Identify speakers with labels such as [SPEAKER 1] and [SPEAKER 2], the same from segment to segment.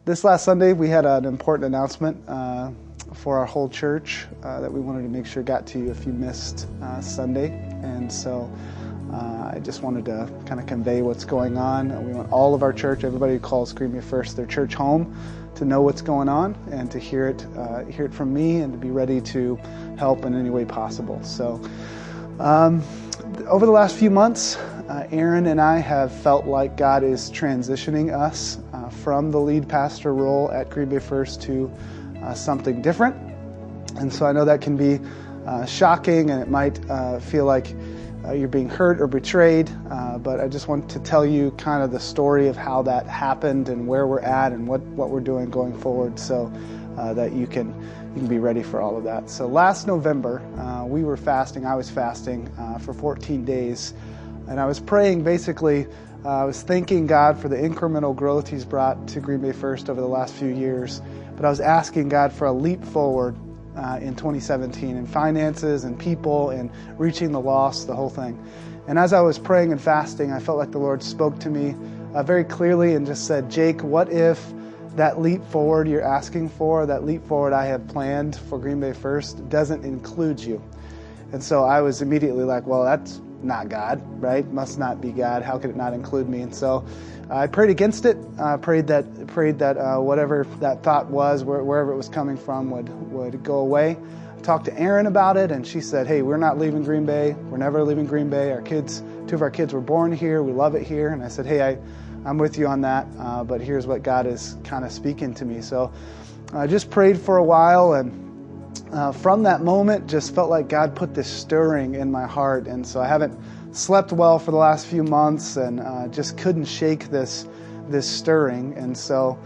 [SPEAKER 1] This last Sunday, we had an important announcement for our whole church that we wanted to make sure got to you if you missed Sunday. And so I just wanted to kind of convey what's going on. We want all of our church, everybody who calls Green Bay First their church home, to know what's going on and to hear it from me and to be ready to help in any way possible. So over the last few months, Aaron and I have felt like God is transitioning us from the lead pastor role at Green Bay First to something different. And so I know that can be shocking, and it might feel like you're being hurt or betrayed, but I just want to tell you kind of the story of how that happened and where we're at and what we're doing going forward, so that you can be ready for all of that. So last November, we were fasting. I was fasting for 14 days, and I was praying. Basically, I was thanking God for the incremental growth He's brought to Green Bay First over the last few years, but I was asking God for a leap forward in 2017 in finances and people and reaching the lost, the whole thing. And as I was praying and fasting, I felt like the Lord spoke to me very clearly and just said, Jake, what if that leap forward you're asking for, that leap forward I have planned for Green Bay First, doesn't include you? And so I was immediately like, well, that's not God, right? Must not be God. How could it not include me? And so I prayed against it. Prayed that whatever that thought was, wherever it was coming from, would go away. I talked to Erin about it, and she said, hey, we're not leaving Green Bay. We're never leaving Green Bay. Two of our kids were born here. We love it here. And I said, hey, I'm with you on that, but here's what God is kind of speaking to me. So I just prayed for a while, and from that moment, just felt like God put this stirring in my heart. And so I haven't slept well for the last few months, and just couldn't shake this stirring. And so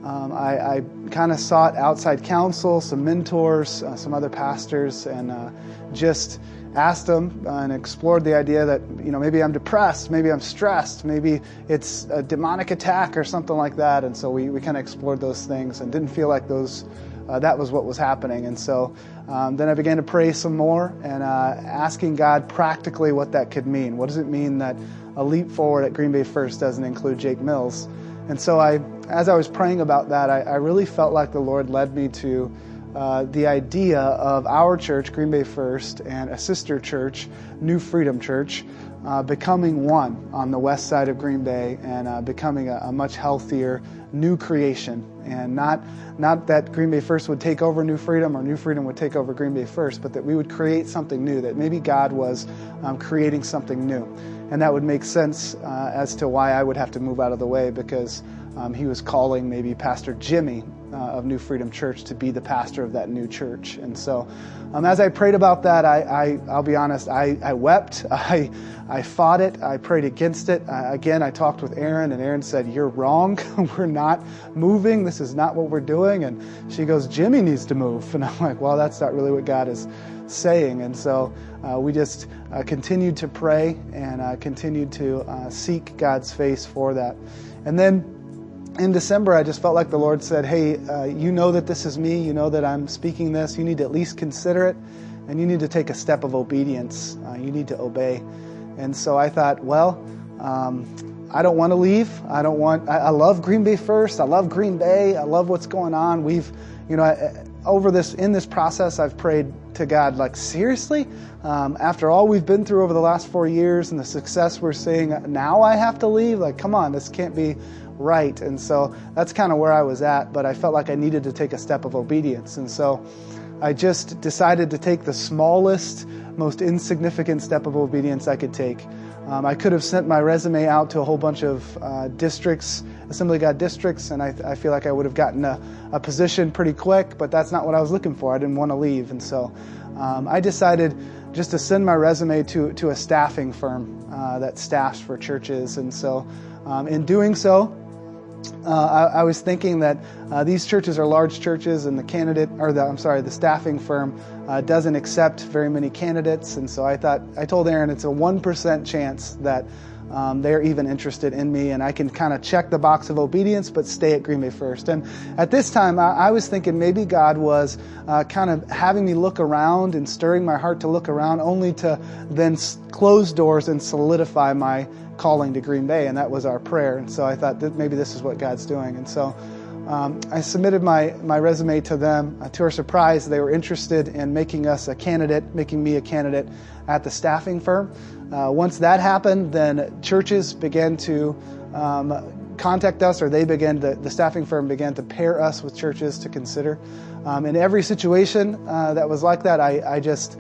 [SPEAKER 1] I kind of sought outside counsel, some mentors, some other pastors, and just asked them and explored the idea that, maybe I'm depressed, maybe I'm stressed, maybe it's a demonic attack or something like that. And so we kind of explored those things and didn't feel like that was what was happening. And so then I began to pray some more and asking God practically what that could mean. What does it mean that a leap forward at Green Bay First doesn't include Jake Mills? And so as I was praying about that, I really felt like the Lord led me to the idea of our church, Green Bay First, and a sister church, New Freedom Church, becoming one on the west side of Green Bay and becoming a much healthier new creation. And not that Green Bay First would take over New Freedom or New Freedom would take over Green Bay First, but that we would create something new, that maybe God was creating something new. And that would make sense as to why I would have to move out of the way, because He was calling maybe Pastor Jimmy of New Freedom Church to be the pastor of that new church. And so as I prayed about that, I'll be honest, I wept. I fought it. I prayed against it. Again, I talked with Erin, and Erin said, you're wrong. We're not moving. This is not what we're doing. And she goes, Jimmy needs to move. And I'm like, well, that's not really what God is saying. And so we just continued to pray and continued to seek God's face for that. And then in December, I just felt like the Lord said, hey, you know that this is me. You know that I'm speaking this. You need to at least consider it, and you need to take a step of obedience. You need to obey. And so I thought, well, I don't want to leave. I love Green Bay First. I love Green Bay. I love what's going on. In this process, I've prayed to God, like, seriously? After all we've been through over the last 4 years and the success we're seeing, now I have to leave? Like, come on, this can't be right. And so that's kind of where I was at, but I felt like I needed to take a step of obedience. And so I just decided to take the smallest, most insignificant step of obedience I could take. I could have sent my resume out to a whole bunch of districts, Assembly of God districts, and I feel like I would have gotten a position pretty quick, but that's not what I was looking for. I didn't want to leave. And so I decided just to send my resume to a staffing firm that staffs for churches. And so in doing so, I was thinking that these churches are large churches, and the staffing firm doesn't accept very many candidates. And so I told Aaron it's a 1% chance that they're even interested in me, and I can kind of check the box of obedience, but stay at Green Bay First. And at this time, I was thinking maybe God was kind of having me look around and stirring my heart to look around, only to then close doors and solidify my calling to Green Bay, and that was our prayer. And so I thought that maybe this is what God's doing. And so I submitted my resume to them. To our surprise, they were interested in making me a candidate at the staffing firm. Once that happened, then churches began to contact us, or the staffing firm began to pair us with churches to consider. In every situation that was like that, I just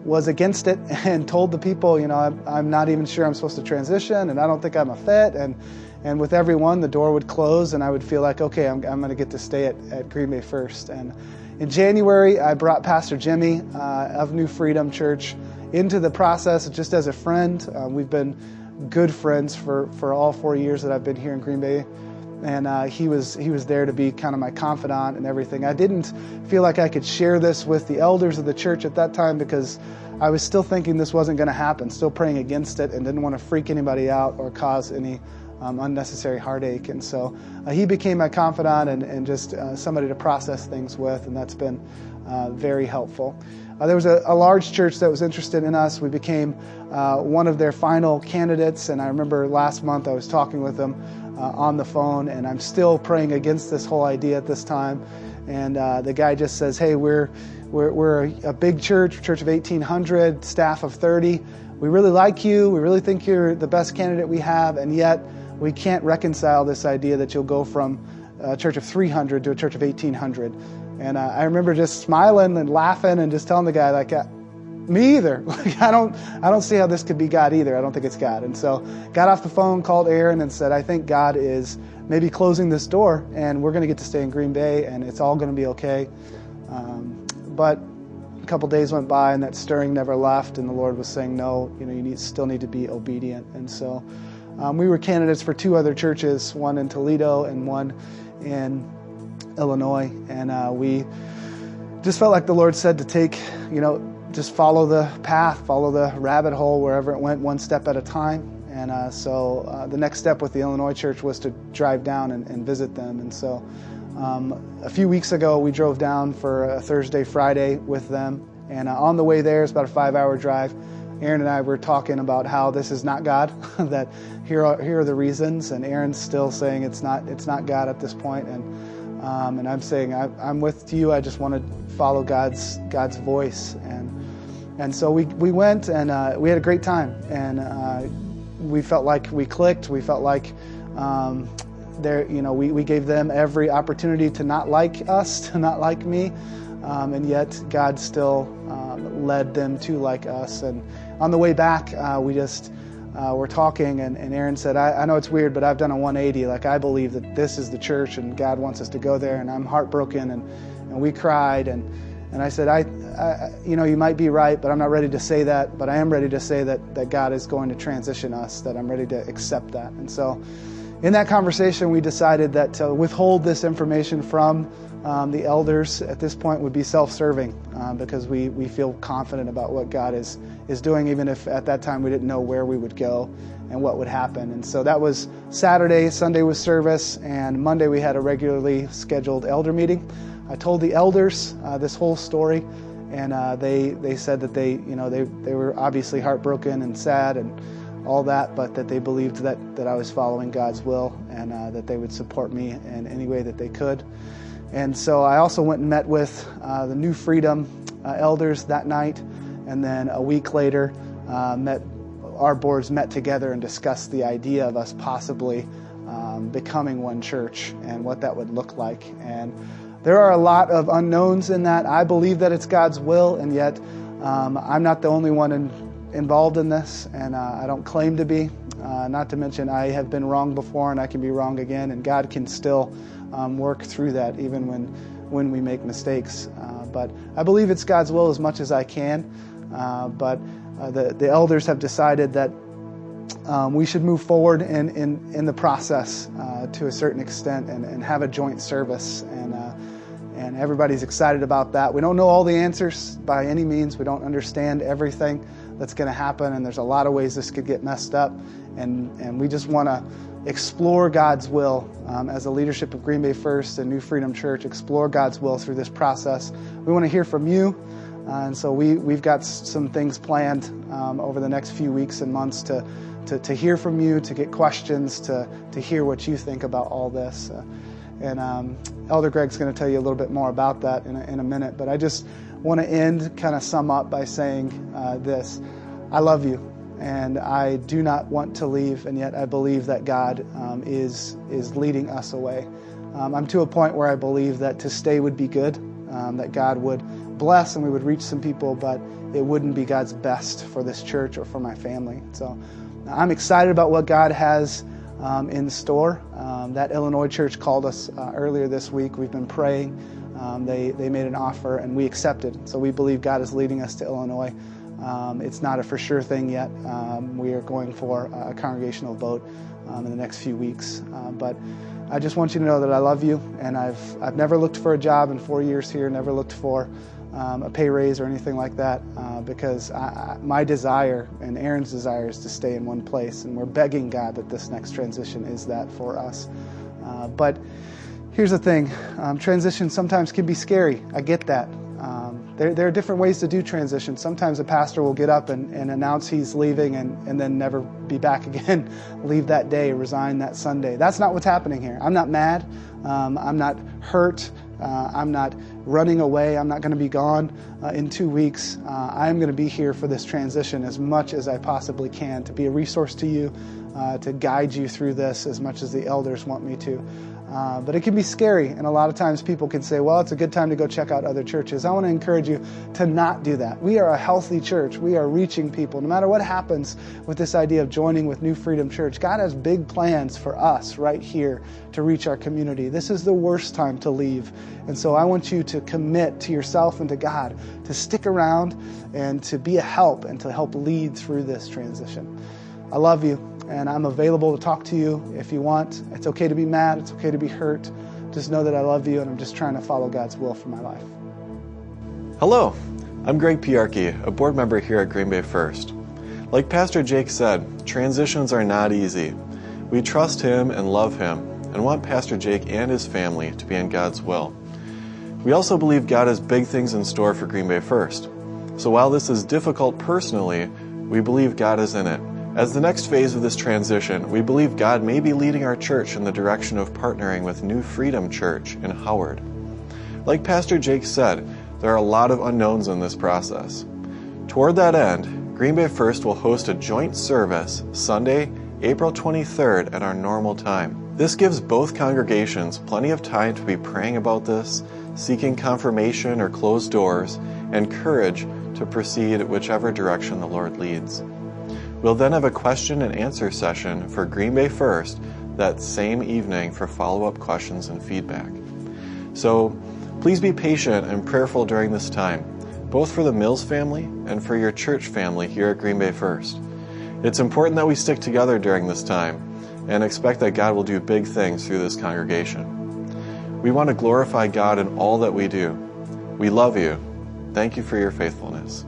[SPEAKER 1] was against it and told the people, I'm not even sure I'm supposed to transition, and I don't think I'm a fit. And with everyone, the door would close, and I would feel like, okay, I'm going to get to stay at Green Bay First. And in January, I brought Pastor Jimmy of New Freedom Church into the process just as a friend. We've been good friends for all 4 years that I've been here in Green Bay. And he was there to be kind of my confidant and everything. I didn't feel like I could share this with the elders of the church at that time because I was still thinking this wasn't going to happen, still praying against it, and didn't want to freak anybody out or cause any unnecessary heartache. And so he became my confidant and just somebody to process things with, and that's been very helpful. There was a large church that was interested in us. We became one of their final candidates, and I remember last month I was talking with them on the phone, and I'm still praying against this whole idea at this time. And the guy just says, hey, we're a big church of 1,800, staff of 30. We really like you. We really think you're the best candidate we have, and yet we can't reconcile this idea that you'll go from a church of 300 to a church of 1,800. And I remember just smiling and laughing and just telling the guy, like, me either. Like, I don't see how this could be God either. I don't think it's God. And so got off the phone, called Aaron, and said, I think God is maybe closing this door, and we're going to get to stay in Green Bay, and it's all going to be okay. But a couple days went by, and that stirring never left, and the Lord was saying, no, you still need to be obedient. And so we were candidates for 2 other churches, one in Toledo and one in Illinois, and we just felt like the Lord said to take, just follow the path, follow the rabbit hole wherever it went, one step at a time. And so the next step with the Illinois church was to drive down and visit them. And so a few weeks ago, we drove down for a Thursday, Friday with them. And on the way there, it's about a 5-hour drive. Aaron and I were talking about how this is not God, that here are the reasons. And Aaron's still saying it's not God at this point. And I'm saying I'm with you. I just want to follow God's voice. And so we went, and we had a great time. And we felt like we clicked. We felt like we gave them every opportunity to not like us, to not like me, and yet God still led them to like us. And on the way back, we just were talking, and Aaron said, I know it's weird, but I've done a 180. Like, I believe that this is the church, and God wants us to go there, and I'm heartbroken, and we cried, and I said, you might be right, but I'm not ready to say that, but I am ready to say that God is going to transition us, that I'm ready to accept that. And so in that conversation, we decided that to withhold this information from the elders at this point would be self-serving, because we feel confident about what God is doing, even if at that time we didn't know where we would go and what would happen. And so that was Saturday. Sunday was service, and Monday we had a regularly scheduled elder meeting. I told the elders this whole story, and they said that they were obviously heartbroken and sad and all that, but that they believed that I was following God's will, and that they would support me in any way that they could. And so I also went and met with the New Freedom elders that night, and then a week later our boards met together and discussed the idea of us possibly becoming one church and what that would look like. And there are a lot of unknowns in that. I believe that it's God's will, and yet I'm not the only one involved in this, and I don't claim to be. Not to mention I have been wrong before, and I can be wrong again, and God can still work through that even when we make mistakes. But I believe it's God's will as much as I can. But the elders have decided that we should move forward in the process to a certain extent and have a joint service. And everybody's excited about that. We don't know all the answers by any means. We don't understand everything that's going to happen, and there's a lot of ways this could get messed up. And we just want to explore God's will as a leadership of Green Bay First and New Freedom Church, explore God's will through this process. We want to hear from you, and so we've got some things planned over the next few weeks and months to hear from you, to get questions, to hear what you think about all this. And Elder Greg's going to tell you a little bit more about that in a minute. But I just want to kind of sum up by saying this. I love you, and I do not want to leave, and yet I believe that God is leading us away. I'm to a point where I believe that to stay would be good, that God would bless and we would reach some people, but it wouldn't be God's best for this church or for my family. So I'm excited about what God has in store. That Illinois church called us earlier this week. We've been praying. They made an offer and we accepted. So we believe God is leading us to Illinois. It's not a for sure thing yet. We are going for a congregational vote in the next few weeks. But I just want you to know that I love you, and I've never looked for a job in 4 years here, never looked for a pay raise or anything like that, because my desire and Aaron's desire is to stay in one place, and we're begging God that this next transition is that for us. But here's the thing, transition sometimes can be scary. I get that. There are different ways to do transition. Sometimes a pastor will get up and announce he's leaving and then never be back again, leave that day, resign that Sunday. That's not what's happening here. I'm not mad. I'm not hurt. I'm not running away. I'm not going to be gone in 2 weeks. I'm going to be here for this transition as much as I possibly can, to be a resource to you, to guide you through this as much as the elders want me to. But it can be scary, and a lot of times people can say, well, it's a good time to go check out other churches. I want to encourage you to not do that. We are a healthy church. We are reaching people. No matter what happens with this idea of joining with New Freedom Church, God has big plans for us right here to reach our community. This is the worst time to leave. And so I want you to commit to yourself and to God to stick around and to be a help and to help lead through this transition. I love you. And I'm available to talk to you if you want. It's okay to be mad. It's okay to be hurt. Just know that I love you, and I'm just trying to follow God's will for my life.
[SPEAKER 2] Hello, I'm Greg Piarki, a board member here at Green Bay First. Like Pastor Jake said, transitions are not easy. We trust him and love him and want Pastor Jake and his family to be in God's will. We also believe God has big things in store for Green Bay First. So while this is difficult personally, we believe God is in it. As the next phase of this transition, we believe God may be leading our church in the direction of partnering with New Freedom Church in Howard. Like Pastor Jake said, there are a lot of unknowns in this process. Toward that end, Green Bay First will host a joint service Sunday, April 23rd at our normal time. This gives both congregations plenty of time to be praying about this, seeking confirmation or closed doors, and courage to proceed whichever direction the Lord leads. We'll then have a question and answer session for Green Bay First that same evening for follow-up questions and feedback. So please be patient and prayerful during this time, both for the Mills family and for your church family here at Green Bay First. It's important that we stick together during this time and expect that God will do big things through this congregation. We want to glorify God in all that we do. We love you. Thank you for your faithfulness.